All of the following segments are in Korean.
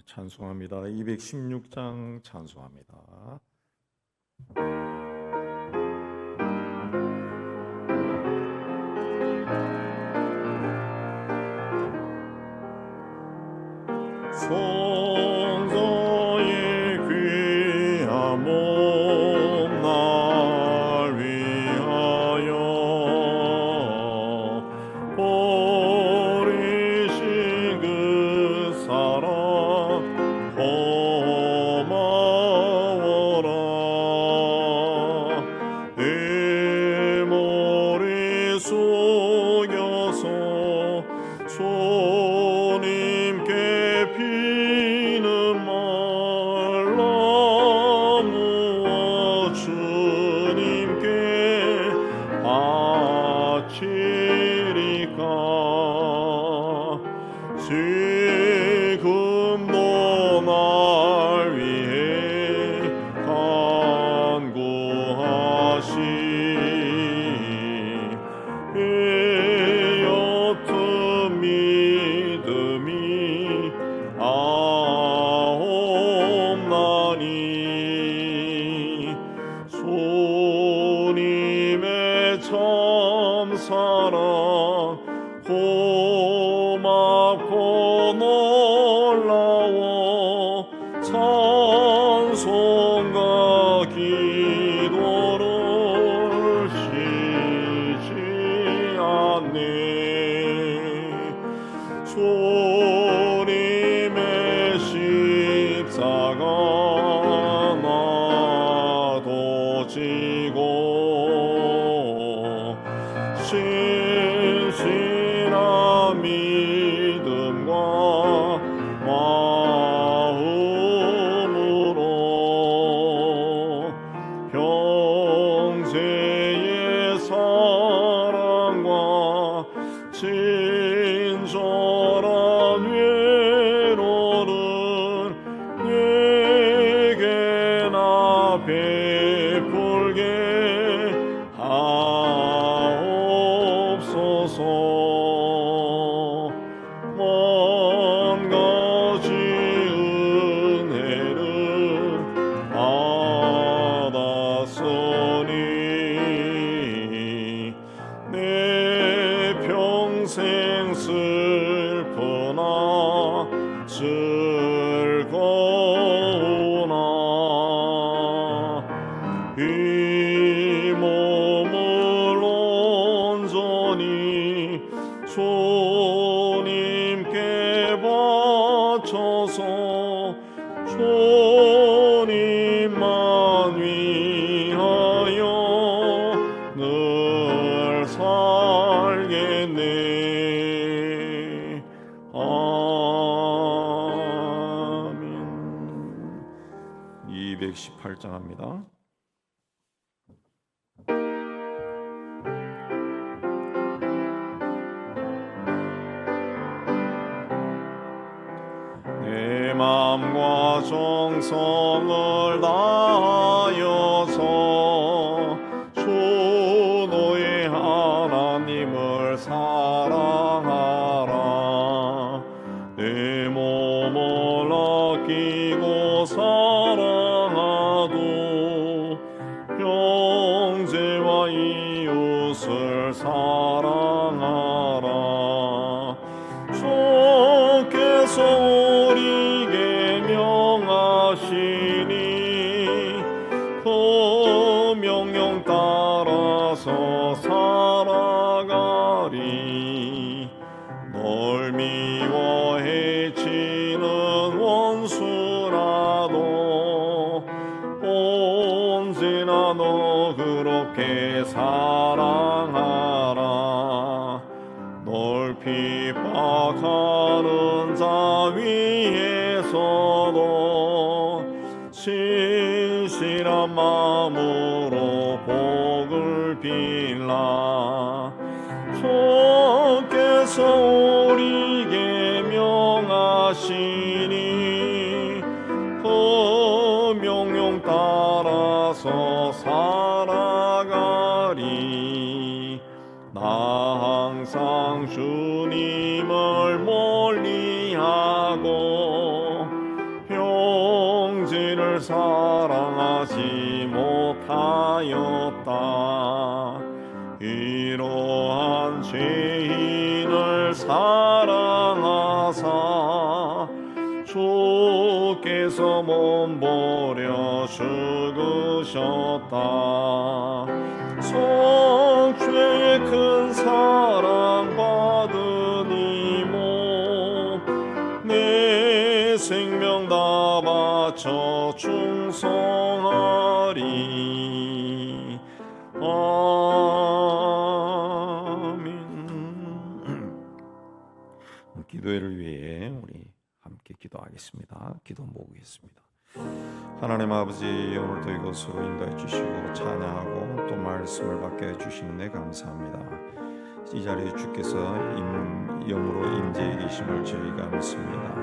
찬송합니다. 216장 찬송합니다. 성도의 귀한 몸 날 위하여 버리신 그 사랑 고마워라. 내 머리 숙여서 주님께 피는 말라. 무엇 주님께 바치리까. 지금도 날 위해 간구하시 옅은 믿음이 아옵나니. 주님의 참 사랑 고맙고 놀라워 찬송과 기도를 쉬지 않네. 주님의 십자가 나도 지고 신실한 믿음과 마음으로 형제의 사랑과 친절한 외로는 내게나 베풀게 하옵소서. 만 가지 은혜를 받았으니 내 평생 슬프나 즐거우나 이 몸을 온전히 주님께 바쳐서 주님만 위하여 늘 살겠네. 아멘. 218장 합니다. 내 마음과 정성을 다하여서 주 너의 하나님을 사랑하라. 내 몸을 아끼고 사랑하도 형제와 이웃을 사랑하라. 주께서 우리에게 명하시니 그 명령 따라서 살아가리. 널 미워해 치는 원수라도 언제나 너 그렇게 사랑하라. 널 핍박하는 자 위에서도 진실한 마음으로 복을 빌라. 주께서 우리에게 명하시니 그 명령 따라서 살아가리. 나 항상 주님을 멀리하고 죄인을 사랑하지 못하였다. 이러한 죄인을 사랑하사 주께서 몸버려 죽으셨다. 성죄의 큰 사랑 받은 이몸 내 생명 다 바쳐 충성하리. 아멘. 기도회를 위해 우리 함께 기도하겠습니다. 기도 모으겠습니다. 하나님 아버지, 오늘도 이것으로 인도해 주시고 찬양하고 또 말씀을 받게 해주시는 데 감사합니다. 이 자리에 주께서 영으로 임재해 계심을 저희가 믿습니다.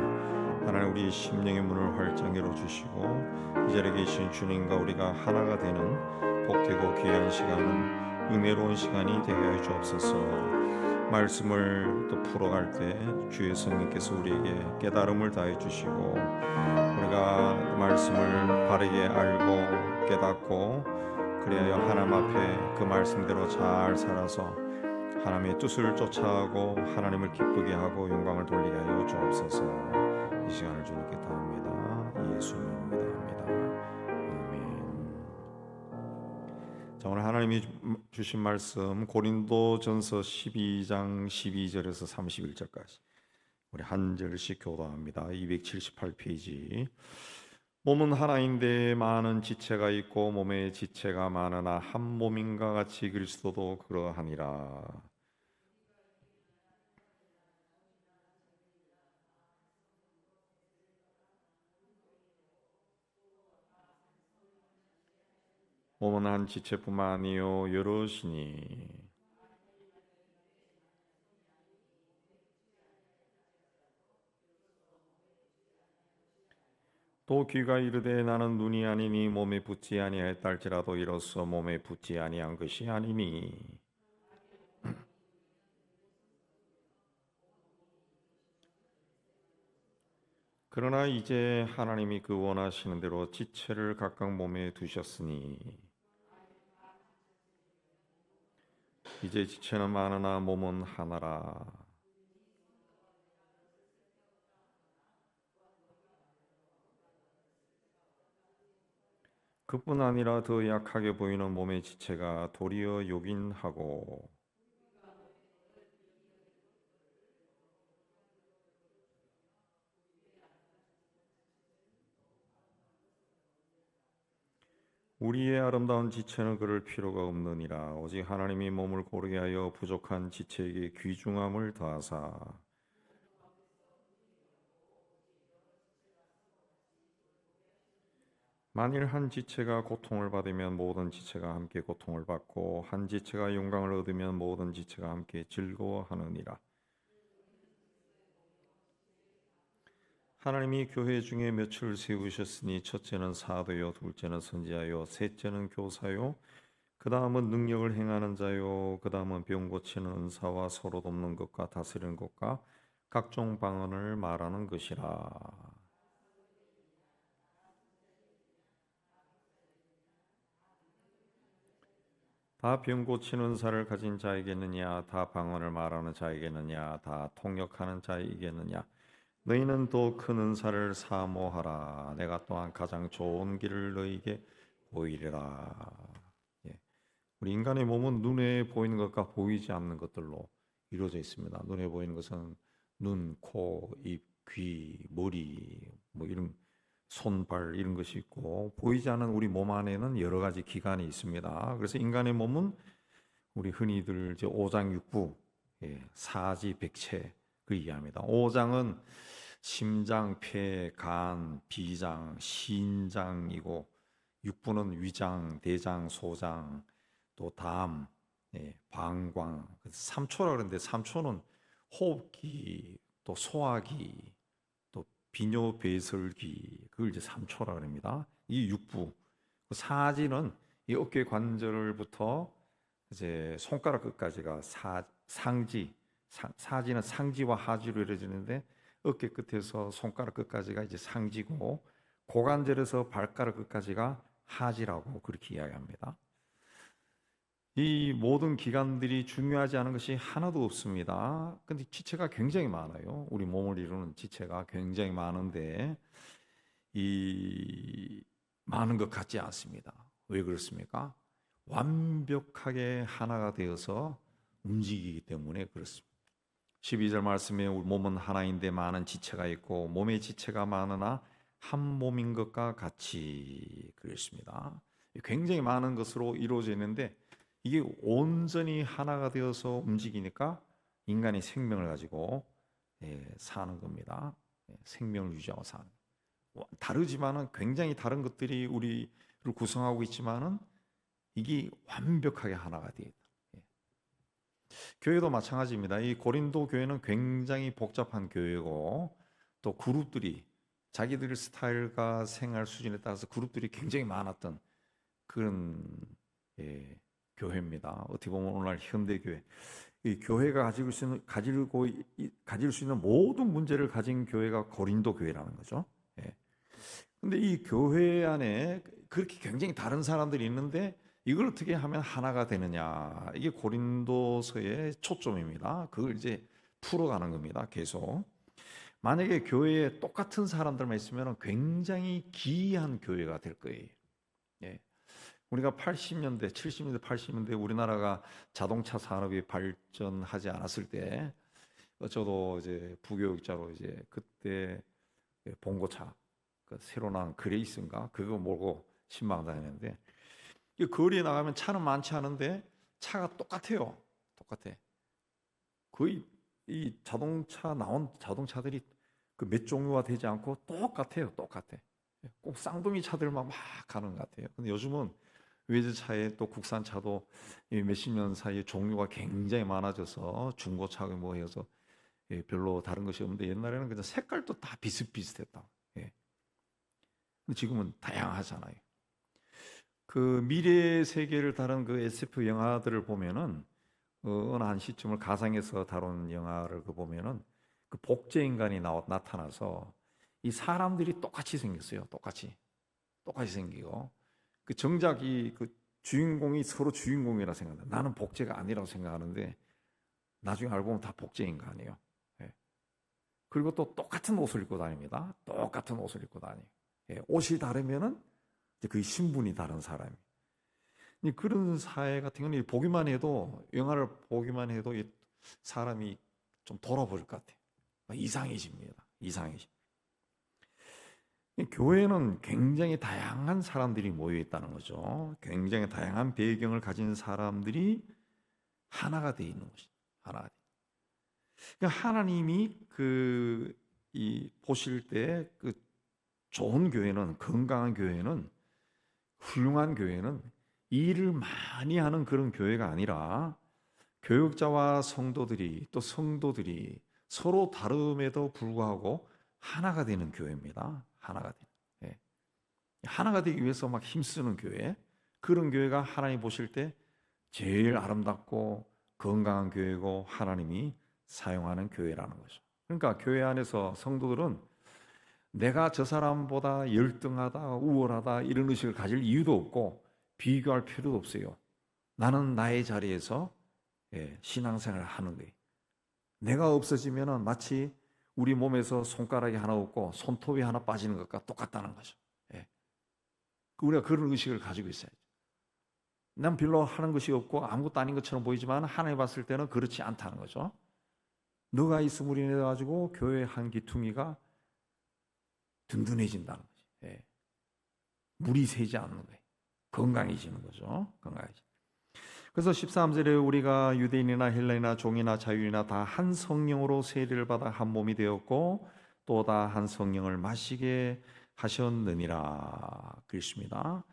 하나님, 우리 심령의 문을 활짝 열어주시고 이 자리에 계신 주님과 우리가 하나가 되는 복되고 귀한 시간은 은혜로운 시간이 되게 해 주옵소서. 말씀을 또 풀어갈 때 주의 성령께서 우리에게 깨달음을 다해 주시고 우리가 말씀을 바르게 알고 깨닫고 그리하여 하나님 앞에 그 말씀대로 잘 살아서 하나님의 뜻을 쫓아가고 하나님을 기쁘게 하고 영광을 돌리게 하여 주옵소서. 이 시간을 주님께 다합니다. 예수님 이름으로 합니다. 아멘. 자, 오늘 하나님이 주신 말씀 고린도전서 12장 12절에서 31절까지 우리 한 절씩 교도합니다. 278페이지. 몸은 하나인데 많은 지체가 있고 몸에 지체가 많으나 한 몸인가 같이 그리스도도 그러하니라. 몸은 한 지체뿐만 아니요 여럿이니 또 귀가 이르되 나는 눈이 아니니 몸에 붙지 아니하였다 할지라도 이로써 몸에 붙지 아니한 것이 아니니. 그러나 이제 하나님이 그 원하시는 대로 지체를 각각 몸에 두셨으니 이제 지체는 많으나 몸은 하나라. 그뿐 아니라 더 약하게 보이는 몸의 지체가 도리어 요긴하고 우리의 아름다운 지체는 그럴 필요가 없느니라. 오직 하나님이 몸을 고르게 하여 부족한 지체에게 귀중함을 더하사 만일 한 지체가 고통을 받으면 모든 지체가 함께 고통을 받고 한 지체가 영광을 얻으면 모든 지체가 함께 즐거워하느니라. 하나님이 교회 중에 몇을 세우셨으니 첫째는 사도요, 둘째는 선지자요, 셋째는 교사요, 그 다음은 능력을 행하는 자요, 그 다음은 병 고치는 은사와 서로 돕는 것과 다스리는 것과 각종 방언을 말하는 것이라. 다 병 고치는 은사를 가진 자에게느냐, 다 방언을 말하는 자에게느냐, 다 통역하는 자에게느냐, 너희는 더 큰 은사를 사모하라. 내가 또한 가장 좋은 길을 너희에게 보이리라. 예. 우리 인간의 몸은 눈에 보이는 것과 보이지 않는 것들로 이루어져 있습니다. 눈에 보이는 것은 눈, 코, 입, 귀, 머리, 뭐 이런 손, 발 이런 것이 있고 보이지 않는 우리 몸 안에는 여러 가지 기관이 있습니다. 그래서 인간의 몸은 우리 흔히들 이제 오장육부, 사지백체 그 이해합니다. 오장은 심장, 폐, 간, 비장, 신장이고 육부는 위장, 대장, 소장, 또 담, 방광, 삼초라 그러는데 삼초는 호흡기, 또 소화기, 또 비뇨 배설기, 그걸 이제 삼초라 그럽니다. 이 육부. 사지는 이 어깨 관절부터 이제 손가락 끝까지가 상지. 사지는 상지와 하지로 이루어지는데 어깨 끝에서 손가락 끝까지가 이제 상지고 고관절에서 발가락 끝까지가 하지라고 그렇게 이야기합니다. 이 모든 기관들이 중요하지 않은 것이 하나도 없습니다. 근데 지체가 굉장히 많아요. 우리 몸을 이루는 지체가 굉장히 많은데 이 많은 것 같지 않습니다. 왜 그렇습니까? 완벽하게 하나가 되어서 움직이기 때문에 그렇습니다. 12절 말씀에 우리 몸은 하나인데 많은 지체가 있고 몸의 지체가 많으나 한 몸인 것과 같이 그랬습니다. 굉장히 많은 것으로 이루어져 있는데 이게 온전히 하나가 되어서 움직이니까 인간이 생명을 가지고 사는 겁니다. 생명을 유지하고 사는. 다르지만은 굉장히 다른 것들이 우리를 구성하고 있지만은 이게 완벽하게 하나가 되어 있다. 교회도 마찬가지입니다. 이 고린도 교회는 굉장히 복잡한 교회고 또 그룹들이 자기들 스타일과 생활 수준에 따라서 그룹들이 굉장히 많았던 그런 교회입니다. 어떻게 보면 오늘날 현대 교회, 이 교회가 가질 수 있는 모든 문제를 가진 교회가 고린도 교회라는 거죠. 근데 이 교회 안에 그렇게 굉장히 다른 사람들이 있는데 이걸 어떻게 하면 하나가 되느냐, 이게 고린도서의 초점입니다. 그걸 이제 풀어가는 겁니다. 계속. 만약에 교회에 똑같은 사람들만 있으면 굉장히 기이한 교회가 될 거예요. 우리가 80년대, 70년대, 80년대 우리나라가 자동차 산업이 발전하지 않았을 때, 저도 이제 부교육자로 이제 그때 봉고차, 그 새로 나온 그레이스인가 그거 몰고 신방 다니는데, 이 거리에 나가면 차는 많지 않은데 차가 똑같아요. 똑같아. 거의 이 나온 자동차들이 그 몇 종류가 되지 않고 똑같아요. 똑같아. 꼭 쌍둥이 차들만 막 가는 것 같아요. 근데 요즘은 외제차에 또 국산차도 몇십 년 사이에 종류가 굉장히 많아져서 중고차가 뭐 해서 별로 다른 것이 없는데 옛날에는 그냥 색깔도 다 비슷비슷했다. 근데 지금은 다양하잖아요. 그 미래 세계를 다룬 그 SF 영화들을 보면은 어느 한 시점을 가상에서 다룬 영화를 보면은 그 복제 인간이 나타나서 이 사람들이 똑같이 생겼어요. 똑같이 생기고 그 정작 그 주인공이 서로 주인공이라 생각한다. 나는 복제가 아니라고 생각하는데 나중에 알고 보면 다 복제 인간이에요. 그리고 또 똑같은 옷을 입고 다닙니다. 똑같은 옷을 입고 다녀요. 옷이 다르면은 그 신분이 다른 사람이. 그런 사회 같은 경우는 보기만 해도, 영화를 보기만 해도 사람이 좀 돌아버릴 것 같아요. 이상해집니다. 이상해집. 교회는 굉장히 다양한 사람들이 모여 있다는 거죠. 굉장히 다양한 배경을 가진 사람들이 하나가 되어 있는 것이 하나가. 그러니까 하나님이 보실 때 그 좋은 교회는, 건강한 교회는, 훌륭한 교회는 일을 많이 하는 그런 교회가 아니라 교육자와 성도들이, 또 성도들이 서로 다름에도 불구하고 하나가 되는 교회입니다. 하나가 되는. 하나가 되기 위해서 막 힘쓰는 교회, 그런 교회가 하나님 보실 때 제일 아름답고 건강한 교회고 하나님이 사용하는 교회라는 거죠. 그러니까 교회 안에서 성도들은 내가 저 사람보다 열등하다, 우월하다 이런 의식을 가질 이유도 없고 비교할 필요도 없어요. 나는 나의 자리에서 신앙생활을 하는 거예요. 내가 없어지면 마치 우리 몸에서 손가락이 하나 없고 손톱이 하나 빠지는 것과 똑같다는 거죠. 우리가 그런 의식을 가지고 있어야죠. 난 별로 하는 것이 없고 아무것도 아닌 것처럼 보이지만 하나님 봤을 때는 그렇지 않다는 거죠. 너가 있음으로 인해 가지고 교회 한 기퉁이가 든든해진다는 거지. 물이 새지 않는 거예요. 건강해지는 거죠. 건강해지. 그래서 13절에 우리가 유대인이나 헬라인이나 종이나 자유인이나 다 한 성령으로 세례를 받아 한 몸이 되었고 또 다 한 성령을 마시게 하셨느니라 그랬습니다.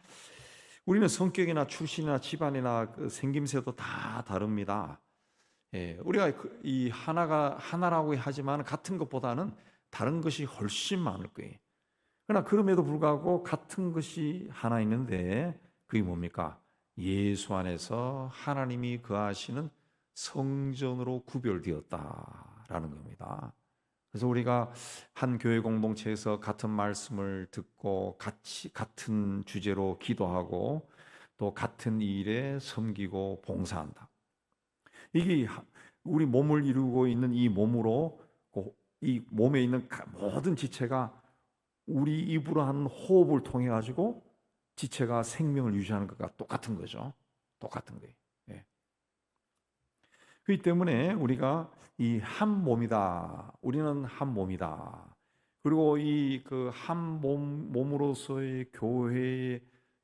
우리는 성격이나 출신이나 집안이나 그 생김새도 다 다릅니다. 우리가 이 하나라고 하지만 같은 것보다는 다른 것이 훨씬 많을 거예요. 그러나 그럼에도 불구하고 같은 것이 하나 있는데 그게 뭡니까? 예수 안에서 하나님이 거하시는 성전으로 구별되었다라는 겁니다. 그래서 우리가 한 교회 공동체에서 같은 말씀을 듣고 같이 같은 주제로 기도하고 또 같은 일에 섬기고 봉사한다. 이게 우리 몸을 이루고 있는 이 몸으로 이 몸에 있는 모든 지체가 우리 입으로 하는 호흡을 통해 가지고 지체가 생명을 유지하는 것과 똑같은 거죠. 똑같은 거예요. 예. 그렇기 때문에 우리가 이 한 몸이다. 우리는 한 몸이다. 그리고 이 그 한 몸으로서의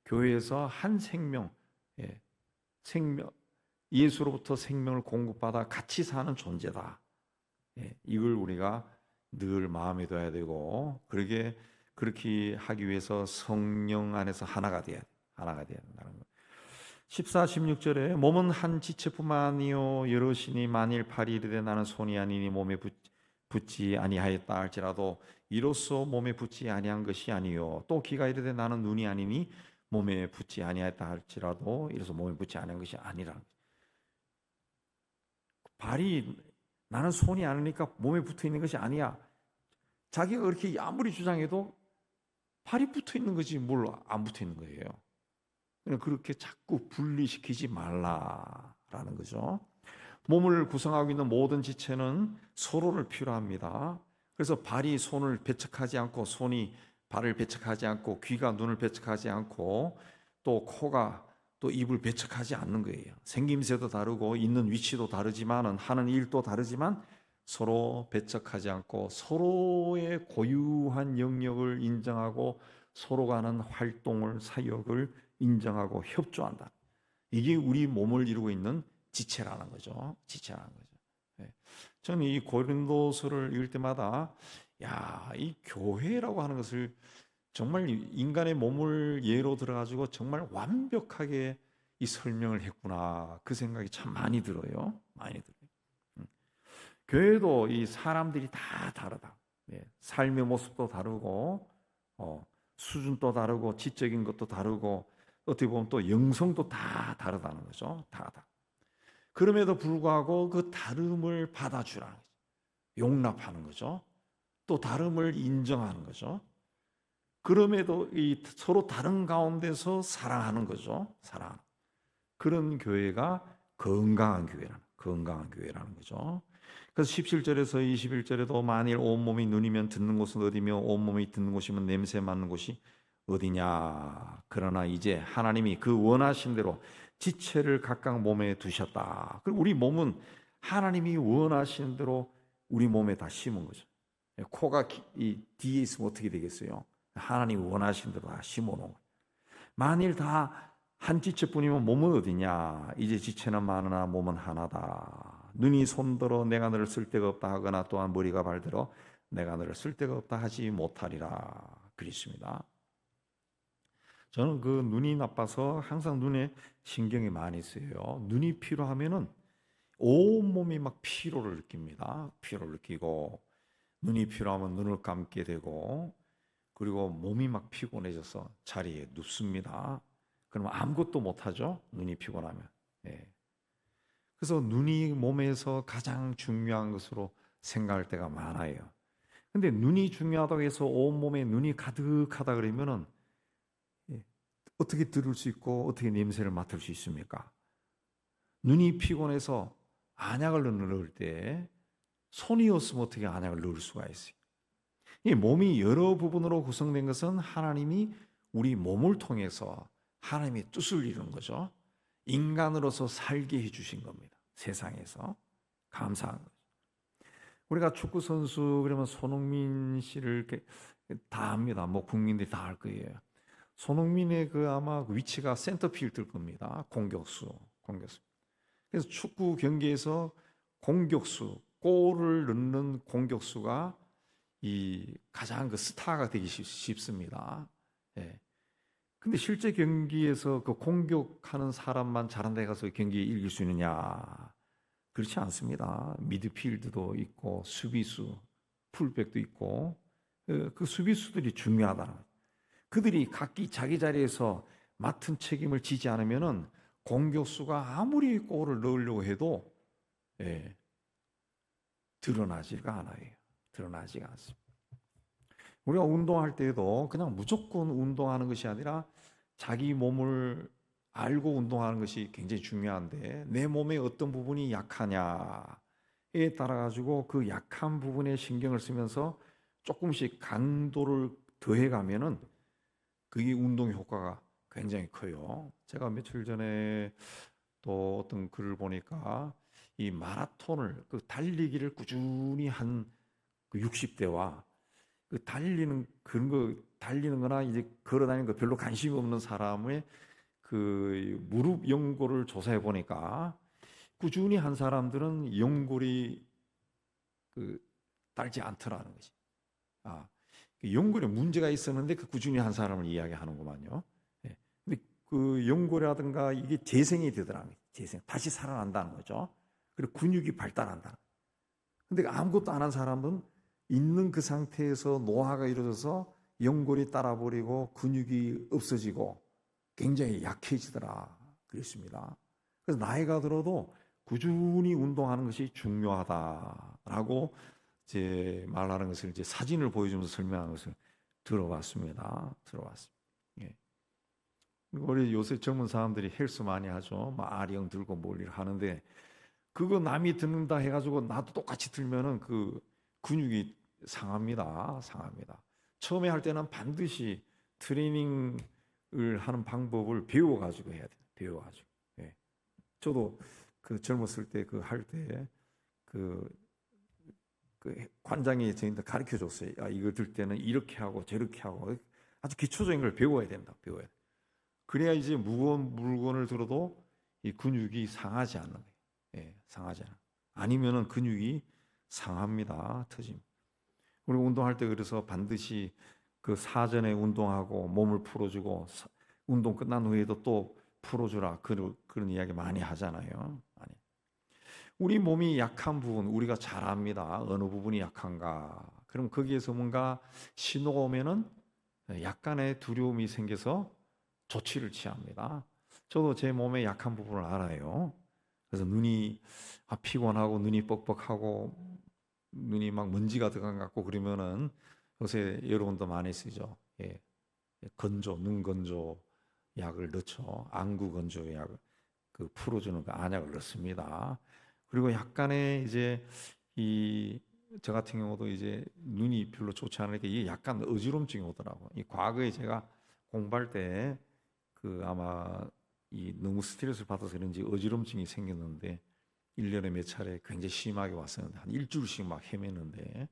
교회에서 한 생명, 예, 생명 예수로부터 생명을 공급받아 같이 사는 존재다. 예, 이걸 우리가 늘 마음에 둬야 되고, 그렇게 하기 위해서 성령 안에서 하나가 돼야 된다는 거. 14, 16절에 몸은 한 지체뿐만 아니요 여럿이니 만일 팔이 이르되 나는 손이 아니니 몸에 붙지 아니하였다 할지라도 이로써 몸에 붙지 아니한 것이 아니요 또 귀가 이르되 나는 눈이 아니니 몸에 붙지 아니하였다 할지라도 이로써 몸에 붙지 아니한 것이 아니라. 발이 나는 손이 아니니까 몸에 붙어 있는 것이 아니야. 자기가 그렇게 아무리 주장해도 발이 붙어 있는 거지 뭘 안 붙어 있는 거예요. 그렇게 자꾸 분리시키지 말라라는 거죠. 몸을 구성하고 있는 모든 지체는 서로를 필요합니다. 그래서 발이 손을 배척하지 않고 손이 발을 배척하지 않고 귀가 눈을 배척하지 않고 또 코가 또 입을 배척하지 않는 거예요. 생김새도 다르고 있는 위치도 다르지만은 하는 일도 다르지만 서로 배척하지 않고 서로의 고유한 영역을 인정하고 서로가 하는 활동을 사역을 인정하고 협조한다. 이게 우리 몸을 이루고 있는 지체라는 거죠. 지체라는 거죠. 네. 저는 이 고린도서를 읽을 때마다 이 교회라고 하는 것을 정말 인간의 몸을 예로 들어가지고 정말 완벽하게 이 설명을 했구나. 그 생각이 참 많이 들어요. 많이 들어요. 교회도 이 사람들이 다 다르다. 네. 삶의 모습도 다르고 수준도 다르고 지적인 것도 다르고 어떻게 보면 또 영성도 다 다르다는 거죠. 다. 그럼에도 불구하고 그 다름을 받아주라는 거죠. 용납하는 거죠. 또 다름을 인정하는 거죠. 그럼에도 이 서로 다른 가운데서 사랑하는 거죠. 사랑. 그런 교회가 건강한 교회라는 거죠. 그래서 17절에서 21절에도 만일 온몸이 눈이면 듣는 곳은 어디며 온몸이 듣는 곳이면 냄새 맡는 곳이 어디냐. 그러나 이제 하나님이 그 원하신 대로 지체를 각각 몸에 두셨다. 그리고 우리 몸은 하나님이 원하시는 대로 우리 몸에 다 심은 거죠. 코가 이 뒤에 있으면 어떻게 되겠어요? 하나님이 원하시는 대로 다 심어놓은 거예요. 만일 다 한 지체뿐이면 몸은 어디냐? 이제 지체는 많으나 몸은 하나다. 눈이 손들어 내가 너를 쓸 데가 없다 하거나 또한 머리가 발들어 내가 너를 쓸 데가 없다 하지 못하리라. 그렇습니다. 저는 그 눈이 나빠서 항상 눈에 신경이 많이 쓰여요. 눈이 피로하면은 온몸이 막 피로를 느낍니다. 피로를 느끼고 눈이 피로하면 눈을 감게 되고 그리고 몸이 막 피곤해져서 자리에 눕습니다. 그러면 아무것도 못하죠. 눈이 피곤하면. 예. 그래서 눈이 몸에서 가장 중요한 것으로 생각할 때가 많아요. 근데 눈이 중요하다고 해서 온몸에 눈이 가득하다 그러면은 어떻게 들을 수 있고 어떻게 냄새를 맡을 수 있습니까? 눈이 피곤해서 안약을 넣을 때 손이 없으면 어떻게 안약을 넣을 수가 있어요? 이 몸이 여러 부분으로 구성된 것은 하나님이 우리 몸을 통해서 하나님의 뜻을 이루는 거죠. 인간으로서 살게 해주신 겁니다. 세상에서. 감사한 거죠. 우리가 축구 선수 그러면 손흥민 씨를 이렇게 다 압니다. 뭐 국민들이 다 알 거예요. 손흥민의 그 아마 위치가 센터필드일 겁니다. 공격수. 그래서 축구 경기에서 공격수, 골을 넣는 공격수가 이 가장 그 스타가 되기 쉽습니다. 예. 근데 실제 경기에서 그 공격하는 사람만 잘한다 해서 경기에 이길 수 있느냐? 그렇지 않습니다. 미드필드도 있고 수비수, 풀백도 있고 그 수비수들이 중요하다. 그들이 각기 자기 자리에서 맡은 책임을 지지 않으면은 공격수가 아무리 골을 넣으려고 해도 드러나지가 않아요. 드러나지가 않습니다. 우리가 운동할 때에도 그냥 무조건 운동하는 것이 아니라 자기 몸을 알고 운동하는 것이 굉장히 중요한데, 내 몸의 어떤 부분이 약하냐에 따라 가지고 그 약한 부분에 신경을 쓰면서 조금씩 강도를 더해 가면은 그게 운동 효과가 굉장히 커요. 제가 며칠 전에 또 어떤 글을 보니까 이 마라톤을, 그 달리기를 꾸준히 한 그 60대와 그 달리는 그런 거 달리는 거나 이제 걸어 다니는 거 별로 관심이 없는 사람의 그 무릎 연골을 조사해 보니까 꾸준히 한 사람들은 연골이 그 닳지 않더라는 것이. 아, 그 연골에 문제가 있었는데 그 꾸준히 한 사람을 이야기하는구만요. 예. 근데 그 연골이라든가 이게 재생이 되더라는 거예요. 재생, 다시 살아난다는 거죠. 그리고 근육이 발달한다. 근데 아무것도 안 한 사람은 있는 그 상태에서 노화가 이루어져서 연골이 따라버리고 근육이 없어지고 굉장히 약해지더라 그랬습니다. 그래서 나이가 들어도 꾸준히 운동하는 것이 중요하다라고 이제 말하는 것을 이제 사진을 보여주면서 설명하는 것을 들어봤습니다. 예. 우리 요새 젊은 사람들이 헬스 많이 하죠. 막 아령 들고 뭘 하는데 그거 남이 듣는다 해가지고 나도 똑같이 들면은 그 근육이 상합니다. 처음에 할 때는 반드시 트레이닝을 하는 방법을 배워가지고 해야 돼요. 배워가지고. 예. 저도 그 젊었을 때 그 할 때 그 관장이 저희한테 가르쳐 줬어요. 아, 이거 들 때는 이렇게 하고 저렇게 하고 아주 기초적인 걸 배워야 된다. 배워야 돼. 그래야 이제 무거운 물건을 들어도 이 근육이 상하지 않는 거예요. 예, 상하지 않아. 아니면은 근육이 상합니다. 터집니다. 우리 운동할 때 그래서 반드시 그 사전에 운동하고 몸을 풀어주고 운동 끝난 후에도 또 풀어주라 그런 이야기 많이 하잖아요. 많이. 우리 몸이 약한 부분 우리가 잘 압니다. 어느 부분이 약한가. 그럼 거기에서 뭔가 신호가 오면은 약간의 두려움이 생겨서 조치를 취합니다. 저도 제 몸의 약한 부분을 알아요. 그래서 눈이 피곤하고 눈이 뻑뻑하고 눈이 막 먼지가 들어간 것 같고 그러면은 요새 여러분도 많이 쓰죠. 예. 건조, 눈 건조 약을 넣죠. 안구 건조 약을 그 풀어주는 그 안약을 넣습니다. 그리고 약간의 이제 이 저 같은 경우도 이제 눈이 별로 좋지 않으니까 이게 약간 어지럼증이 오더라고. 이 과거에 제가 공부할 때 그 아마 이 너무 스트레스를 받아서 그런지 어지럼증이 생겼는데 1년에 몇 차례 굉장히 심하게 왔었는데 한 일주일씩 막 헤맸는데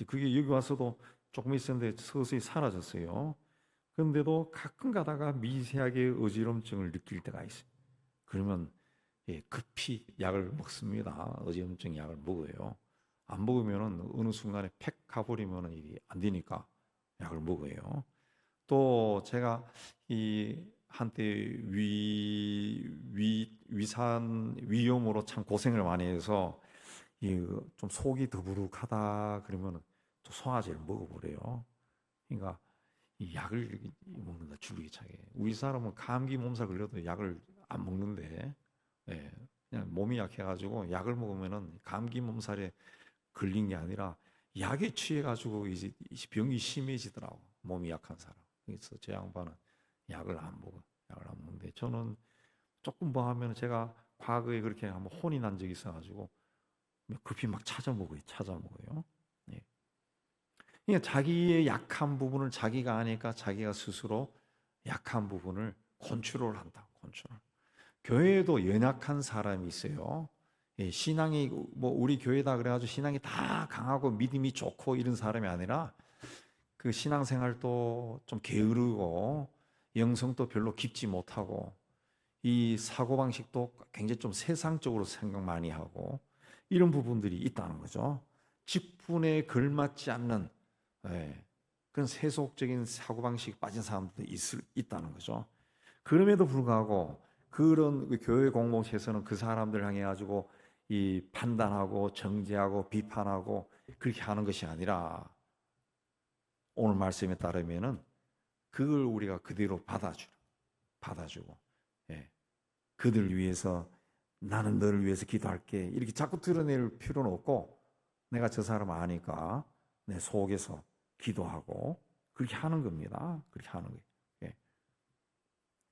그게 여기 와서도 조금 있었는데 서서히 사라졌어요. 그런데도 가끔 가다가 미세하게 어지럼증을 느낄 때가 있어요. 그러면 급히 약을 먹습니다. 어지럼증 약을 먹어요. 안 먹으면은 어느 순간에 팩 가버리면은 이게 안 되니까 약을 먹어요. 또 제가 이 한때 위산 위염으로 참 고생을 많이 해서 좀 속이 더부룩하다 그러면 또 소화제를 먹어버려요. 그러니까 이 약을 먹는다 줄기차게. 우리 사람은 감기 몸살 걸려도 약을 안 먹는데, 예, 그냥 몸이 약해가지고 약을 먹으면은 감기 몸살에 걸린 게 아니라 약에 취해가지고 이제 병이 심해지더라고. 몸이 약한 사람. 그래서 제 양반은 약을 안 먹어. 약을 안 먹는데 저는 조금 뭐 하면 제가 과거에 그렇게 한번 혼이 난 적이 있어가지고 급히 막 찾아 먹어요. 예. 그러니까 자기의 약한 부분을 자기가 아니까 자기가 스스로 약한 부분을 컨트롤한다. 컨트롤. 교회에도 연약한 사람이 있어요. 예, 신앙이 뭐 우리 교회다 그래가지고 신앙이 다 강하고 믿음이 좋고 이런 사람이 아니라 그 신앙생활도 좀 게으르고 영성도 별로 깊지 못하고 이 사고방식도 굉장히 좀 세상적으로 생각 많이 하고 이런 부분들이 있다는 거죠. 직분에 걸맞지 않는 그런 세속적인 사고방식이 빠진 사람들도 있다는 거죠. 그럼에도 불구하고 그런 교회 공동체에서는 그 사람들 향해 가지고 이 판단하고 정죄하고 비판하고 그렇게 하는 것이 아니라 오늘 말씀에 따르면은 그걸 우리가 그대로 받아주고, 예. 그들 위해서 나는 너를 위해서 기도할게 이렇게 자꾸 드러낼 필요는 없고 내가 저 사람 아니까 내 속에서 기도하고 그렇게 하는 겁니다. 그렇게 하는 거예요. 예.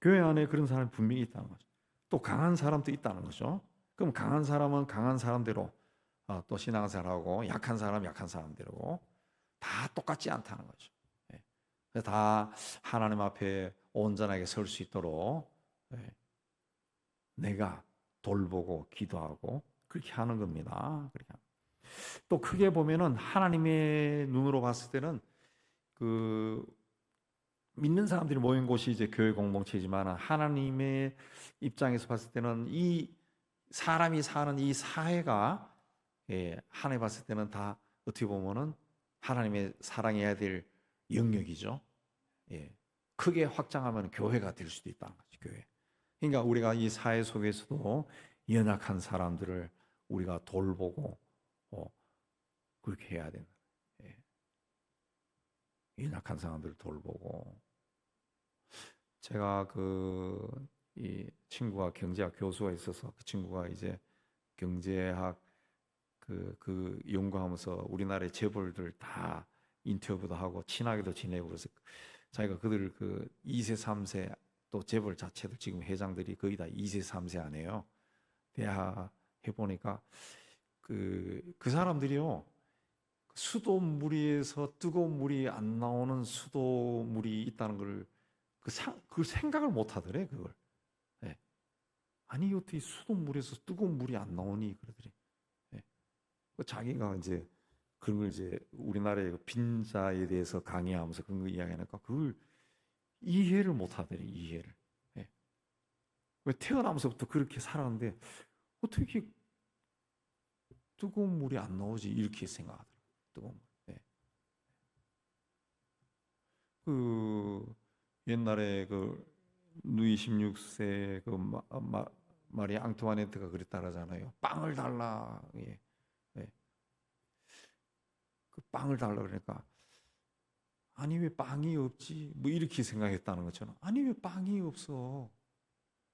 교회 안에 그런 사람이 분명히 있다는 거죠. 또 강한 사람도 있다는 거죠. 그럼 강한 사람은 강한 사람대로 또 신앙생활하고 약한 사람 약한 사람대로 다 똑같지 않다는 거죠. 예. 그래서 다 하나님 앞에 온전하게 설 수 있도록 내가 돌보고 기도하고 그렇게 하는 겁니다. 그렇게. 또 크게 보면은 하나님의 눈으로 봤을 때는 그 믿는 사람들이 모인 곳이 이제 교회 공동체지만 하나님의 입장에서 봤을 때는 이 사람이 사는 이 사회가 하나님 봤을 때는 다 어떻게 보면은 하나님의 사랑해야 될 영역이죠. 크게 확장하면 교회가 될 수도 있다는 거죠. 교회. 그러니까 우리가 이 사회 속에서도 연약한 사람들을 우리가 돌보고 그렇게 해야 된다. 연약한 사람들을 돌보고. 제가 이 친구가 경제학 교수가 있어서 그 친구가 이제 경제학 연구하면서 우리나라의 재벌들 다 인터뷰도 하고 친하게도 지내고 그래서 자기가 그들 2세 3세 또 재벌 자체도 지금 회장들이 거의 다 2세 3세 아니에요. 대화 해보니까 그 사람들이요 수돗물에서 뜨거운 물이 안 나오는 수돗물이 있다는 걸 그 생각을 못 하더래 그걸. 네. 아니 어떻게 수돗물에서 뜨거운 물이 안 나오니 그러더래. 네. 자기가 이제 그런 걸 이제 우리나라의 빈자에 대해서 강의하면서 그런 거 이야기하니까 그걸 이해를 못 하더래 이해를. 네. 왜 태어나면서부터 그렇게 살았는데 어떻게 뜨거운 물이 안 나오지 이렇게 생각하더라고요. 뜨거운 물. 네. 옛날에 누이 16세 마리 앙투아네트가 그랬다 그러잖아요. 빵을 달라. 예. 예. 그 빵을 달라 그러니까 아니 왜 빵이 없지? 뭐 이렇게 생각했다는 것처럼 아니 왜 빵이 없어?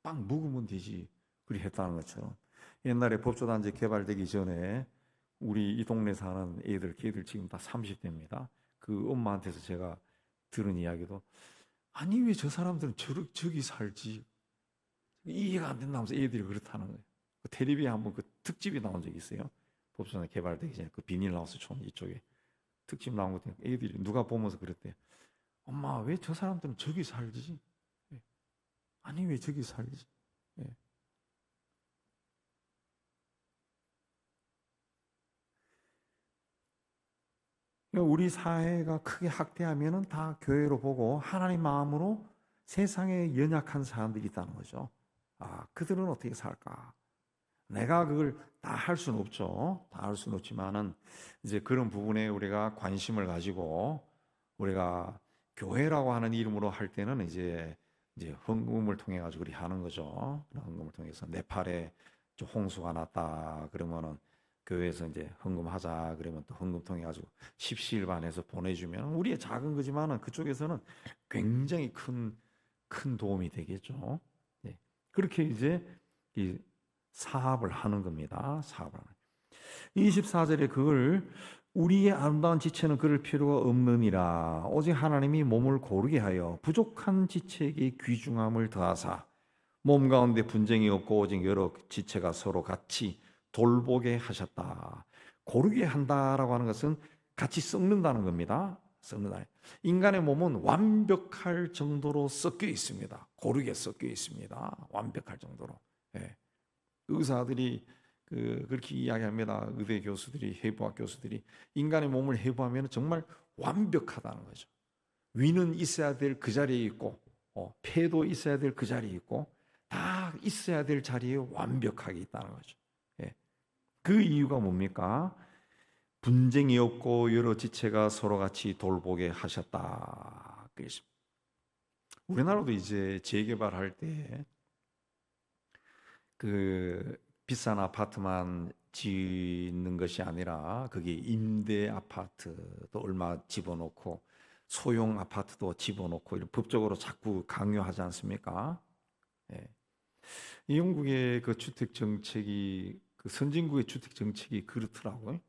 빵 먹으면 되지. 그렇게 했다는 것처럼 옛날에 법조단지 개발되기 전에 우리 이 동네 사는 걔들 지금 다 30대입니다. 그 엄마한테서 제가 들은 이야기도 아니 왜 저 사람들은 저기 살지 이해가 안 된다면서 애들이 그렇다는 거예요. 그 텔레비에 한번 그 특집이 나온 적이 있어요. 법조단 개발되기 전에 그 비닐하우스 촌 이쪽에 특집 나온 것 같아요. 애들이 누가 보면서 그랬대요. 엄마 왜 저 사람들은 저기 살지? 아니 왜 저기 살지? 우리 사회가 크게 확대하면은 다 교회로 보고 하나님 마음으로 세상에 연약한 사람들이 있다는 거죠. 그들은 어떻게 살까? 내가 그걸 다 할 수는 없죠. 다 할 수는 없지만은 이제 그런 부분에 우리가 관심을 가지고 우리가 교회라고 하는 이름으로 할 때는 이제 헌금을 통해 가지고 그렇게 하는 거죠. 헌금을 통해서 네팔에 홍수가 났다 그러면은 교회에서 이제 헌금하자 그러면 또 헌금 통해 가지고 십시일반해서 보내주면 우리의 작은 거지만은 그쪽에서는 굉장히 큰 도움이 되겠죠. 네. 그렇게 이제 이 사업을 하는 겁니다. 사업을 하는. 24절에 그걸 우리의 아름다운 지체는 그럴 필요가 없느니라 오직 하나님이 몸을 고르게 하여 부족한 지체에게 귀중함을 더하사 몸 가운데 분쟁이 없고 오직 여러 지체가 서로 같이 돌보게 하셨다. 고르게 한다라고 하는 것은 같이 썩는다는 겁니다. 썩는다. 인간의 몸은 완벽할 정도로 섞여 있습니다. 고르게 섞여 있습니다. 완벽할 정도로. 의사들이 그렇게 이야기합니다. 의대 교수들이 해부학 교수들이 인간의 몸을 해부하면 정말 완벽하다는 거죠. 위는 있어야 될 그 자리에 있고 폐도 있어야 될 그 자리에 있고 다 있어야 될 자리에 완벽하게 있다는 거죠. 그 이유가 뭡니까? 분쟁이 없고 여러 지체가 서로 같이 돌보게 하셨다. 우리나라도 이제 재개발할 때 비싼 아파트만 짓는 것이 아니라 거기에 임대 아파트도 얼마 집어넣고 소형 아파트도 집어넣고 이런 법적으로 자꾸 강요하지 않습니까? 이 영국의 그 주택 정책이 선진국의 주택 정책이 그렇더라고요.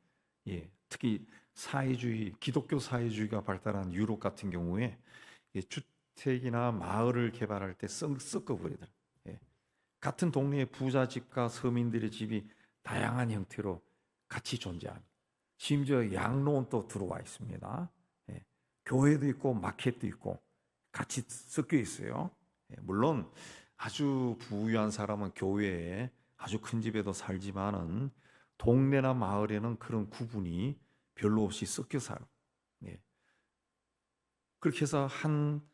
특히 사회주의, 기독교 사회주의가 발달한 유럽 같은 경우에 주택이나 마을을 개발할 때 섞어버리더라. 같은 동네의 부잣집과 서민들의 집이 다양한 형태로 같이 존재합니다. 심지어 양로원도 들어와 있습니다. 교회도 있고 마켓도 있고 같이 섞여 있어요. 물론 아주 부유한 사람은 교회에 아주 큰 집에도 살지만은 동네나 마을에는 그런 구분이 별로 없이 섞여 살아요. 그렇게 해서 한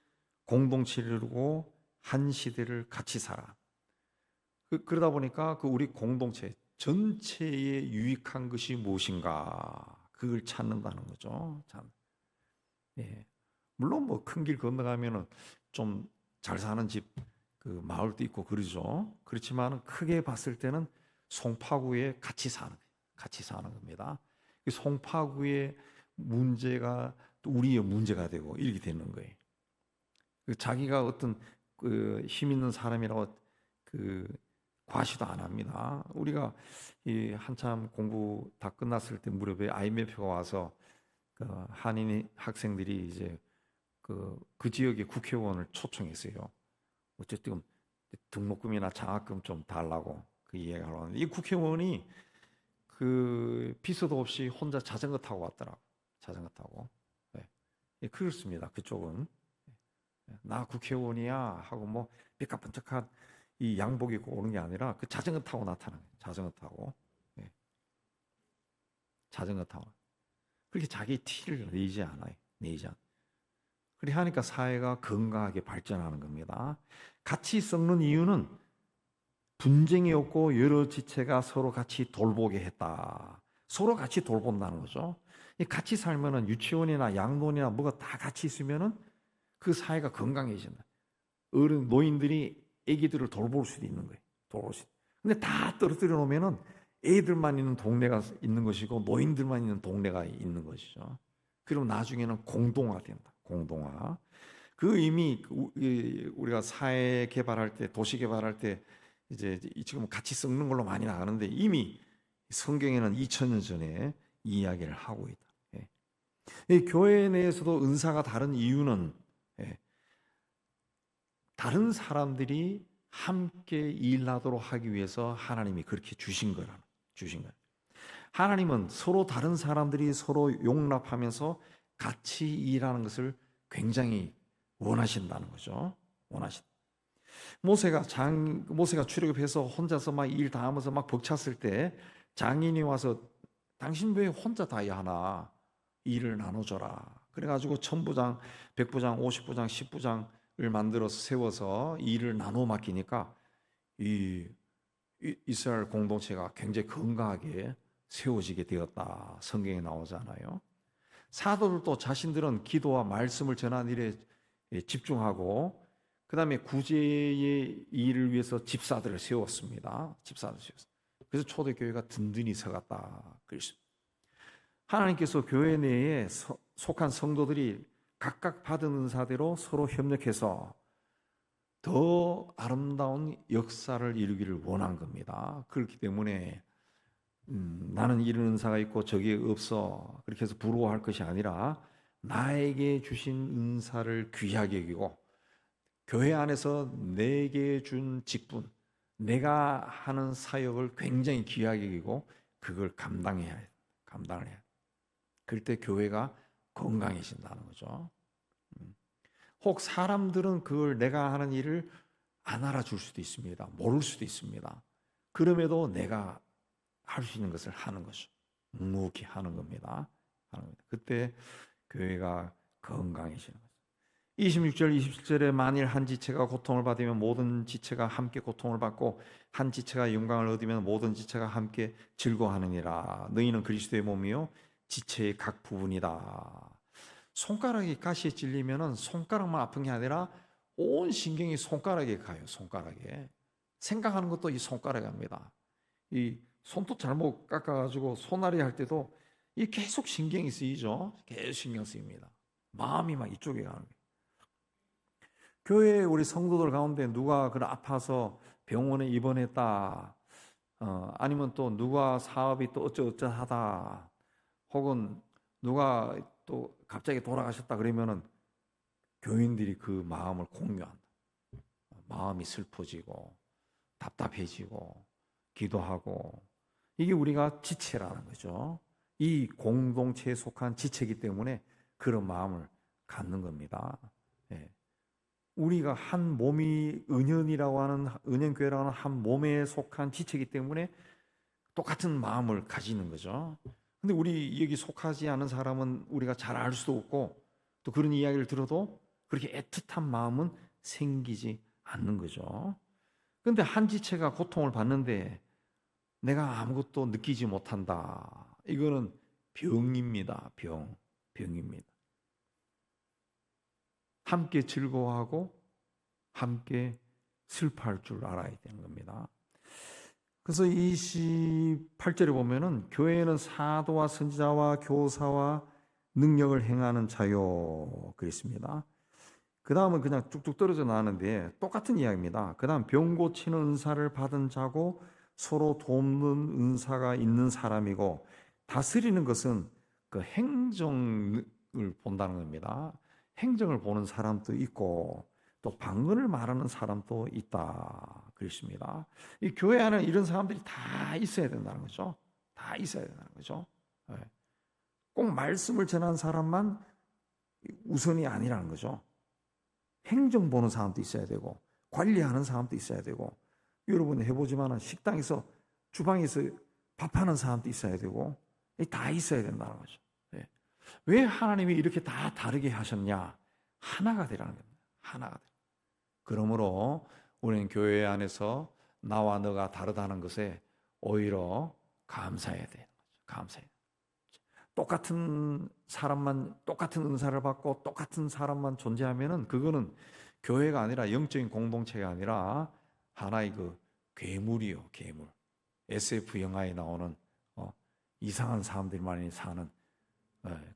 공동체를 이루고 한 시대를 같이 살아. 그러다 보니까 그 우리 공동체 전체에 유익한 것이 무엇인가 그걸 찾는다는 거죠. 물론 뭐 큰 길 건너가면은 좀 잘 사는 집, 그 마을도 있고 그러죠. 그렇지만 크게 봤을 때는 송파구에 같이 사는 겁니다. 송파구의 문제가 또 우리의 문제가 되고 이렇게 되는 거예요. 자기가 어떤 그 힘 있는 사람이라고 그 과시도 안 합니다. 우리가 이 한참 공부 다 끝났을 때 무렵에 IMF가 와서 그 한인 학생들이 이제 그 지역의 국회의원을 초청했어요. 어쨌든 등록금이나 장학금 좀 달라고 그 이야기를 하는데 이 국회의원이 그 비서도 없이 혼자 자전거 타고 왔더라고. 자전거 타고. 그렇습니다. 그쪽은 나 국회의원이야 하고 뭐 삐까뻔쩍한 이 양복 입고 오는 게 아니라 그 자전거 타고 나타나는 거예요. 자전거 타고. 자전거 타고. 그렇게 자기 티를 내지 않아요. 그렇게 하니까 사회가 건강하게 발전하는 겁니다. 같이 썩는 이유는 분쟁이 없고 여러 지체가 서로 같이 돌보게 했다. 서로 같이 돌본다는 거죠. 같이 살면은 유치원이나 양론이나 뭐가 다 같이 있으면은 그 사회가 건강해진다. 노인들이 아기들을 돌볼 수도 있는 거예요. 근데 다 떨어뜨려 놓으면은 애들만 있는 동네가 있는 것이고 노인들만 있는 동네가 있는 것이죠. 그럼 나중에는 공동화 된다. 공동화. 그 이미 우리가 사회 개발할 때, 도시 개발할 때 이제 지금 같이 썩는 걸로 많이 나가는데 이미 성경에는 2000년 전에 이 이야기를 하고 있다. 이 교회 내에서도 은사가 다른 이유는 다른 사람들이 함께 일하도록 하기 위해서 하나님이 그렇게 주신 거예요. 하나님은 서로 다른 사람들이 서로 용납하면서 같이 일하는 것을 굉장히 원하신다는 거죠. 모세가 출애굽해서 혼자서 막 일 다 하면서 막 벅찼을 때 장인이 와서 당신 왜 혼자 다 하나? 일을 나눠줘라. 그래가지고 1000부장, 100부장, 50부장, 10부장을 만들어서 세워서 일을 나눠 맡기니까 이 이스라엘 공동체가 굉장히 건강하게 세워지게 되었다. 성경에 나오잖아요. 사도들도 자신들은 기도와 말씀을 전하는 일에 집중하고 그 다음에 구제의 일을 위해서 집사들을 세웠습니다. 그래서 초대교회가 든든히 서갔다. 하나님께서 교회 내에 속한 성도들이 각각 받은 은사대로 서로 협력해서 더 아름다운 역사를 이루기를 원한 겁니다. 그렇기 때문에 나는 이런 은사가 있고 저게 없어 그렇게 해서 부러워할 것이 아니라 나에게 주신 은사를 귀하게 여기고 교회 안에서 내게 준 직분, 내가 하는 사역을 굉장히 귀하게 여기고 그걸 감당을 해야 돼. 그럴 때 교회가 건강해진다는 거죠. 혹 사람들은 그걸 내가 하는 일을 안 알아줄 수도 있습니다. 모를 수도 있습니다. 그럼에도 내가 할 수 있는 것을 하는 것이죠. 묵묵히 하는 겁니다. 그때 교회가 건강해지는 거죠. 26절, 27절에 만일 한 지체가 고통을 받으면 모든 지체가 함께 고통을 받고 한 지체가 영광을 얻으면 모든 지체가 함께 즐거워하느니라. 너희는 그리스도의 몸이요 지체의 각 부분이다. 손가락이 가시에 찔리면은 손가락만 아픈 게 아니라 온 신경이 손가락에 가요. 손가락에 생각하는 것도 이 손가락에 갑니다. 이 손톱 잘못 깎아가지고 손아리 할 때도 이 계속 신경이 쓰이죠. 계속 신경 쓰입니다. 마음이 막 이쪽에 가는 거예요. 교회 우리 성도들 가운데 누가 그래 아파서 병원에 입원했다. 아니면 또 누가 사업이 또 어쩌하다. 혹은 누가 또 갑자기 돌아가셨다 그러면은 교인들이 그 마음을 공유한다. 마음이 슬퍼지고 답답해지고 기도하고, 이게 우리가 지체라는 거죠. 이 공동체에 속한 지체이기 때문에 그런 마음을 갖는 겁니다. 예. 우리가 한 몸이 은연이라고 하는, 은연교회라고 하는 한 몸에 속한 지체이기 때문에 똑같은 마음을 가지는 거죠. 근데 우리 여기 속하지 않은 사람은 우리가 잘 알 수도 없고, 또 그런 이야기를 들어도 그렇게 애틋한 마음은 생기지 않는 거죠. 근데 한 지체가 고통을 받는데 내가 아무것도 느끼지 못한다. 이거는 병입니다. 병입니다. 함께 즐거워하고 함께 슬퍼할 줄 알아야 되는 겁니다. 그래서 28절에 보면은 교회는 사도와 선지자와 교사와 능력을 행하는 자요 그랬습니다. 그 다음은 그냥 쭉쭉 떨어져 나가는데 똑같은 이야기입니다. 그 다음 병 고치는 은사를 받은 자고 서로 돕는 은사가 있는 사람이고, 다스리는 것은 그 행정을 본다는 겁니다. 행정을 보는 사람도 있고 또 방언을 말하는 사람도 있다 그랬습니다. 이 교회 안에 이런 사람들이 다 있어야 된다는 거죠. 다 있어야 된다는 거죠. 꼭 말씀을 전한 사람만 우선이 아니라는 거죠. 행정 보는 사람도 있어야 되고 관리하는 사람도 있어야 되고, 여러분 해보지만 식당에서 주방에서 밥하는 사람도 있어야 되고, 다 있어야 된다는 거죠. 왜 하나님이 이렇게 다 다르게 하셨냐? 하나가 되라는 겁니다. 하나가 되. 그러므로 우리는 교회 안에서 나와 너가 다르다는 것에 오히려 감사해야 되는 거죠. 감사해야. 똑같은 사람만, 똑같은 은사를 받고 똑같은 사람만 존재하면은 그거는 교회가 아니라, 영적인 공동체가 아니라 하나의 그 괴물이요, 괴물. SF 영화에 나오는 이상한 사람들만이 사는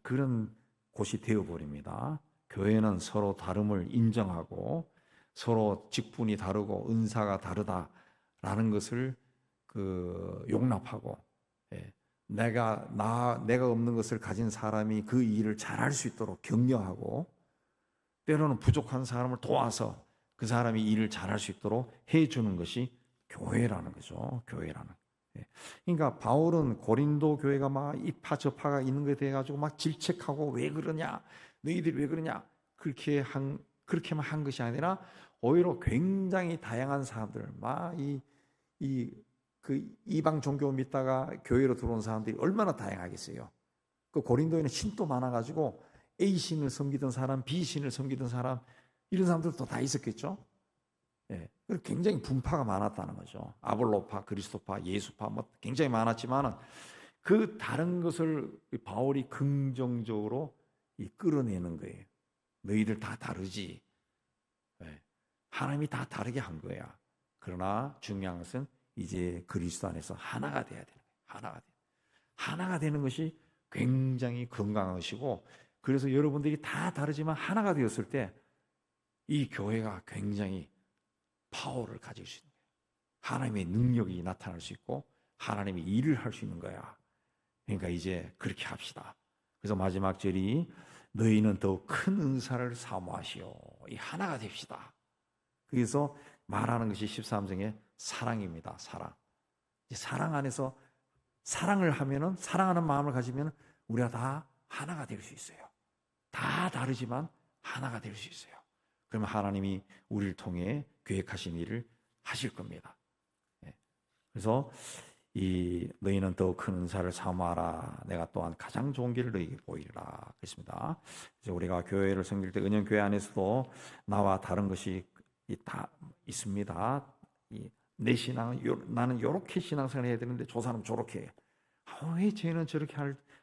그런 곳이 되어버립니다. 교회는 서로 다름을 인정하고 서로 직분이 다르고 은사가 다르다라는 것을 용납하고, 내가 없는 것을 가진 사람이 그 일을 잘할 수 있도록 격려하고, 때로는 부족한 사람을 도와서 그 사람이 일을 잘할 수 있도록 해주는 것이 교회라는 거죠. 교회라는. 그러니까 바울은 고린도 교회가 막 이파 저파가 있는 것에 대해 가지고 막 질책하고, 왜 그러냐, 너희들이 왜 그러냐, 그렇게만 한 것이 아니라 오히려 굉장히 다양한 사람들, 막 그 이방 종교 믿다가 교회로 들어온 사람들이 얼마나 다양하겠어요. 그 고린도에는 신도 많아가지고 A 신을 섬기던 사람, B 신을 섬기던 사람, 이런 사람들도 다 있었겠죠. 굉장히 분파가 많았다는 거죠. 아볼로파, 그리스도파, 예수파 뭐 굉장히 많았지만 그 다른 것을 바울이 긍정적으로 끌어내는 거예요. 너희들 다 다르지. 하나님이 다 다르게 한 거야. 그러나 중요한 것은 이제 그리스도 안에서 하나가 돼야 되는 거예요. 하나가 되는 것이 굉장히 건강한 것이고, 그래서 여러분들이 다 다르지만 하나가 되었을 때 이 교회가 굉장히 파워를 가질 수 있는 거예요. 하나님의 능력이 나타날 수 있고 하나님의 일을 할 수 있는 거야. 그러니까 이제 그렇게 합시다. 그래서 마지막 절이 너희는 더 큰 은사를 사모하시오. 이 하나가 됩시다. 그래서 말하는 것이 13장의 사랑입니다. 사랑. 사랑 안에서 사랑을 하면은, 사랑하는 마음을 가지면 우리가 다 하나가 될 수 있어요. 다 다르지만 하나가 될 수 있어요. 그러면 하나님이 우리를 통해 계획하신 일을 하실 겁니다. 그래서 너희는 더 큰 은사를 사모하라. 내가 또한 가장 좋은 길을 너희에게 보이리라. 그렇습니다. 이제 우리가 교회를 섬길 때 은연교회 안에서도 나와 다른 것이 다 있습니다. 내 신앙은 나는 이렇게 신앙생활을 해야 되는데 저 사람은 저렇게 해. 왜 쟤는 저렇게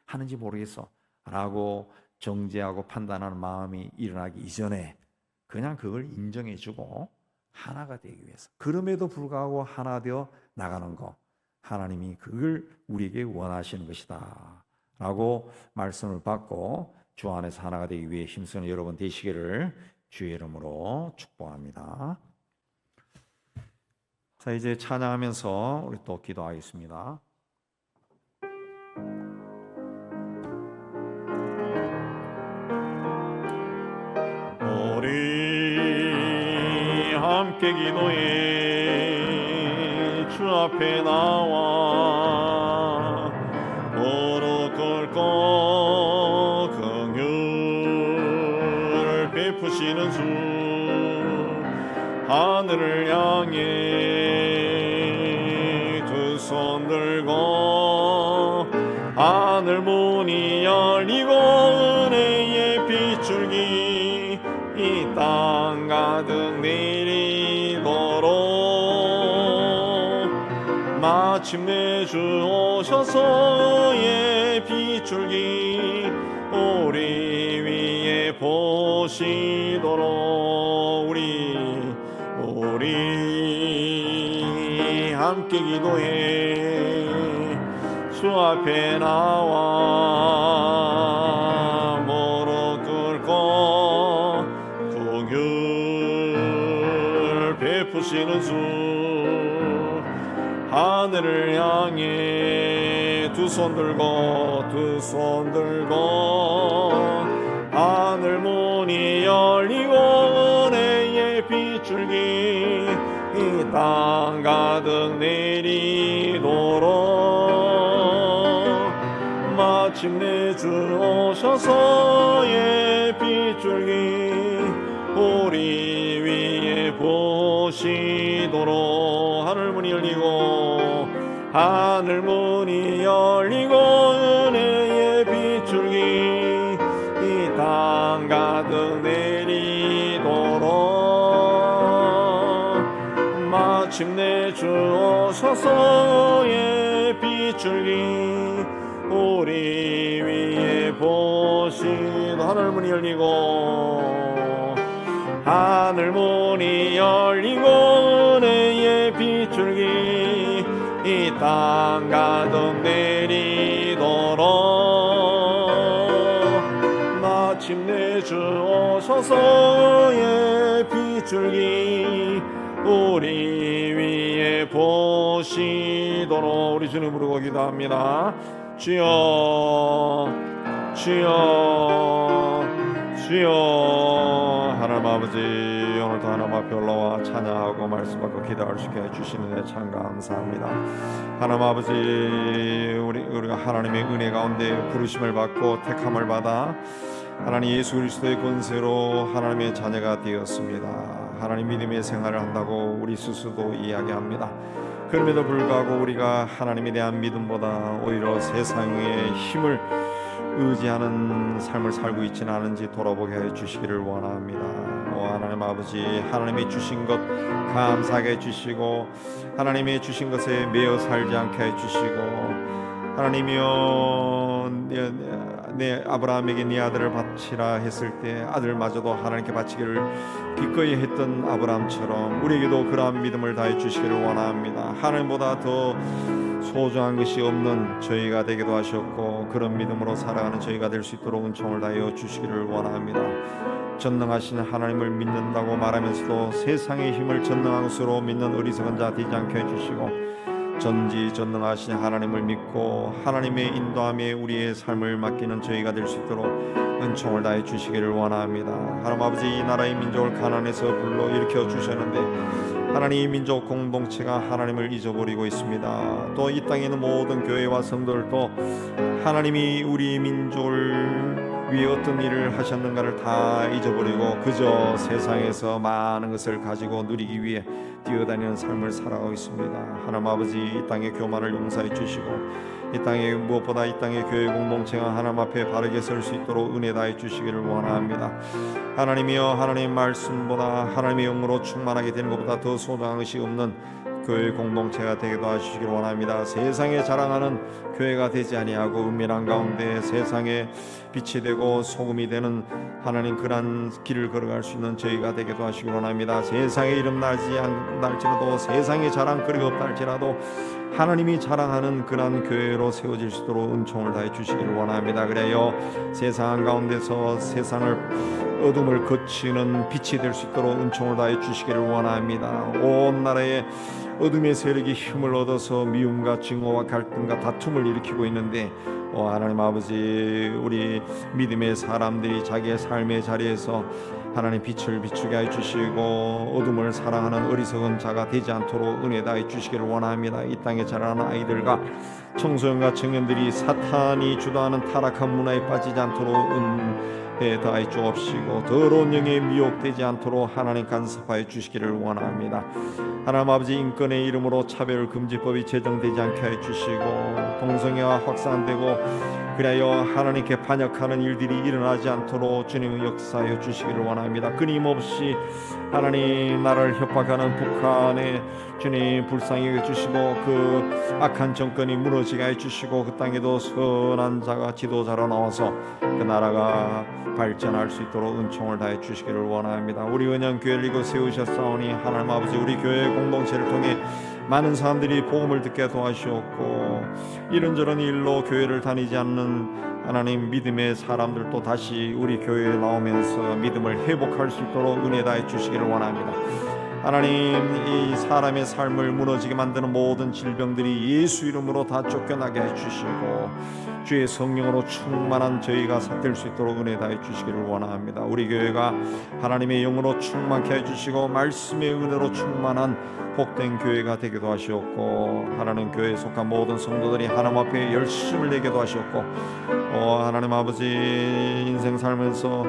하는지 모르겠어 라고 정죄하고 판단하는 마음이 일어나기 이전에 그냥 그걸 인정해주고 하나가 되기 위해서, 그럼에도 불구하고 하나 되어 나가는 것, 하나님이 그걸 우리에게 원하시는 것이다 라고 말씀을 받고 주 안에서 하나가 되기 위해 힘쓰는 여러분 되시기를 주의 이름으로 축복합니다. 자, 이제 찬양하면서 우리 또 기도하겠습니다. 함께 기도해 주 앞에 나와 무릎 꿇고 긍휼을 베푸시는 주 하늘을 향해 두 손 들고 하늘 문이 열리고 은혜의 빗줄기 이 땅 가득 내리도록 마침내 주 오셔서의 빗줄기 우리 위에 보시도록 우리 함께 기도해 주 앞에 나와 무릎 꿇고 긍휼 베푸시는 주 하늘을 향해 두 손 들고 하늘 문이 열리고 은혜의 빗줄기 이 땅 가득 내리도록 마침내 주 오셔서의 빗줄기 우리 위에 보시도록 하늘 문이 열리고 은혜의 빗줄기 이 땅 가득 내리도록 마침내 주 오셔서의 빗줄기 우리 위에 보시도록 하늘 문이 열리고 은혜의 빗줄기 이 땅 가득 내리도록 마침내 주 오셔서의 빗줄기 우리 위에 보시도록 우리 주님 부르고 기도합니다. 주여 하나님 아버지 오늘도 하나님 앞에 올라와 찬양하고 말씀 받고 기도할 수 있게 해주시는 데 참 감사합니다. 하나님 아버지 우리가 하나님의 은혜 가운데 부르심을 받고 택함을 받아 하나님 예수 그리스도의 권세로 하나님의 자녀가 되었습니다. 하나님 믿음의 생활을 한다고 우리 스스로도 이야기합니다. 그럼에도 불구하고 우리가 하나님에 대한 믿음보다 오히려 세상의 힘을 의지하는 삶을 살고 있지는 않은지 돌아보게 해주시기를 원합니다. 하나님 아버지 하나님이 주신 것 감사하게 해주시고 하나님이 주신 것에 매여 살지 않게 해주시고 하나님이여 내 아브라함에게 네 아들을 바치라 했을 때 아들마저도 하나님께 바치기를 기꺼이 했던 아브라함처럼 우리에게도 그러한 믿음을 다해 주시기를 원합니다. 하나님보다 더 소중한 것이 없는 저희가 되기도 하셨고 그런 믿음으로 살아가는 저희가 될 수 있도록 은총을 다하여 주시기를 원합니다. 전능하신 하나님을 믿는다고 말하면서도 세상의 힘을 전능한 것으로 믿는 어리석은 자 되지 않게 해주시고 전지전능하신 하나님을 믿고 하나님의 인도함에 우리의 삶을 맡기는 저희가 될 수 있도록 은총을 다해 주시기를 원합니다. 하나님 아버지 이 나라의 민족을 가난에서 불러 일으켜 주셨는데 하나님 이 민족 공동체가 하나님을 잊어버리고 있습니다. 또 이 땅에 있는 모든 교회와 성도들도 하나님이 우리 민족을 위해 어떤 일을 하셨는가를 다 잊어버리고 그저 세상에서 많은 것을 가지고 누리기 위해 뛰어다니는 삶을 살아가고 있습니다. 하나님 아버지 이 땅의 교만을 용서해 주시고 이 땅에 무엇보다 이 땅의 교회 공동체가 하나님 앞에 바르게 설 수 있도록 은혜 다해 주시기를 원합니다. 하나님이여 하나님의 말씀보다 하나님의 영으로 충만하게 되는 것보다 더 소중한 것이 없는 교회 공동체가 되기도 하시기를 원합니다. 세상에 자랑하는 교회가 되지 아니하고 은밀한 가운데 세상에 빛이 되고 소금이 되는 하나님 그런 길을 걸어갈 수 있는 저희가 되기도 하시기를 원합니다. 세상에 이름 나지 않을지라도 세상에 자랑거리가 없다 할지라도 하나님이 자랑하는 그런 교회로 세워질 수 있도록 은총을 다해 주시기를 원합니다. 그래요 세상 가운데서 세상을 어둠을 거치는 빛이 될 수 있도록 은총을 다해 주시기를 원합니다. 온 나라에 어둠의 세력이 힘을 얻어서 미움과 증오와 갈등과 다툼을 일으키고 있는데 하나님 아버지 우리 믿음의 사람들이 자기의 삶의 자리에서 하나님 빛을 비추게 해 주시고 어둠을 사랑하는 어리석은 자가 되지 않도록 은혜 다해 주시기를 원합니다. 이 땅에 자라는 아이들과 청소년과 청년들이 사탄이 주도하는 타락한 문화에 빠지지 않도록 은혜 다해 주옵시고 더러운 영에 미혹되지 않도록 하나님 간섭하여 주시기를 원합니다. 하나님 아버지, 인권의 이름으로 차별금지법이 제정되지 않게 해 주시고 동성애가 확산되고 그리하여 하나님께 반역하는 일들이 일어나지 않도록 주님의 역사하여 주시기를 원합니다. 끊임없이 하나님 나라를 협박하는 북한에 주님 불쌍히 여겨주시고 그 악한 정권이 무너지게 해주시고 그 땅에도 선한 자가 지도자로 나와서 그 나라가 발전할 수 있도록 은총을 다해 주시기를 원합니다. 우리 은영교회를 이곳 세우셨사오니 하나님 아버지, 우리 교회 공동체를 통해 많은 사람들이 복음을 듣게 도와주셨고 이런저런 일로 교회를 다니지 않는 하나님 믿음의 사람들도 다시 우리 교회에 나오면서 믿음을 회복할 수 있도록 은혜 다해 주시기를 원합니다. 하나님, 이 사람의 삶을 무너지게 만드는 모든 질병들이 예수 이름으로 다 쫓겨나게 해주시고 주의 성령으로 충만한 저희가 될 수 있도록 은혜 다해 주시기를 원합니다. 우리 교회가 하나님의 영으로 충만케 해주시고 말씀의 은혜로 충만한 복된 교회가 되기도 하시옵고 하나님 교회에 속한 모든 성도들이 하나님 앞에 열심을 내게도 하시옵고 하나님 아버지, 인생 살면서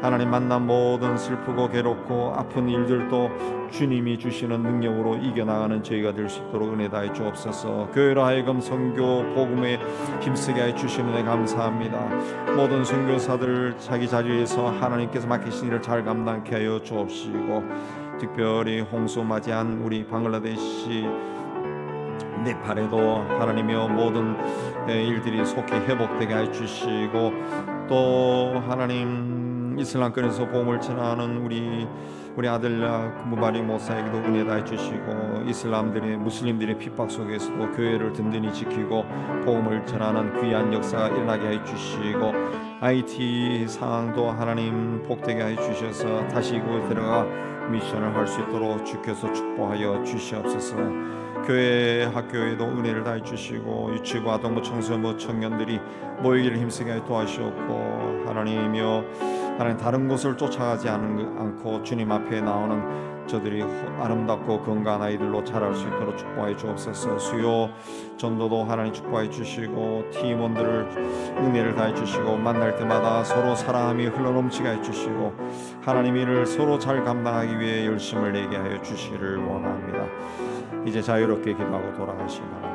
하나님 만난 모든 슬프고 괴롭고 아픈 일들도 주님이 주시는 능력으로 이겨나가는 저희가 될 수 있도록 은혜 다해 주옵소서. 교회로 하여금 선교 복음에 힘쓰게 해 주시는 데 감사합니다. 모든 선교사들 자기 자리에서 하나님께서 맡기신 일을 잘 감당케 하여 주옵시고 특별히 홍수 맞이한 우리 방글라데시 네팔에도 하나님이여 모든 일들이 속히 회복되게 해주시고 또 하나님 이슬람권에서 복음을 전하는 우리 아들야 무바리 모사에게도 은혜 다해 주시고 무슬림들의 핍박 속에서도 교회를 든든히 지키고 복음을 전하는 귀한 역사가 일어나게 해 주시고 IT 상황도 하나님 복되게 해 주셔서 다시 이곳에 들어가 미션을 할 수 있도록 주께서 축복하여 주시옵소서. 교회 학교에도 은혜를 다해 주시고 유치부 아동부 청소년부 청년들이 모이기를 힘쓰게 도와주시옵고 하나님이여 하나님 다른 곳을 쫓아가지 않고 주님 앞에 나오는 저들이 아름답고 건강한 아이들로 자랄 수 있도록 축복해 주옵소서. 수요 전도도 하나님 축복해 주시고 팀원들을 은혜를 다해 주시고 만날 때마다 서로 사랑함이 흘러넘치게 해 주시고 하나님 일을 서로 잘 감당하기 위해 열심을 내게 하여 주시기를 원합니다. 이제 자유롭게 기도하고 돌아가시기 바랍니다.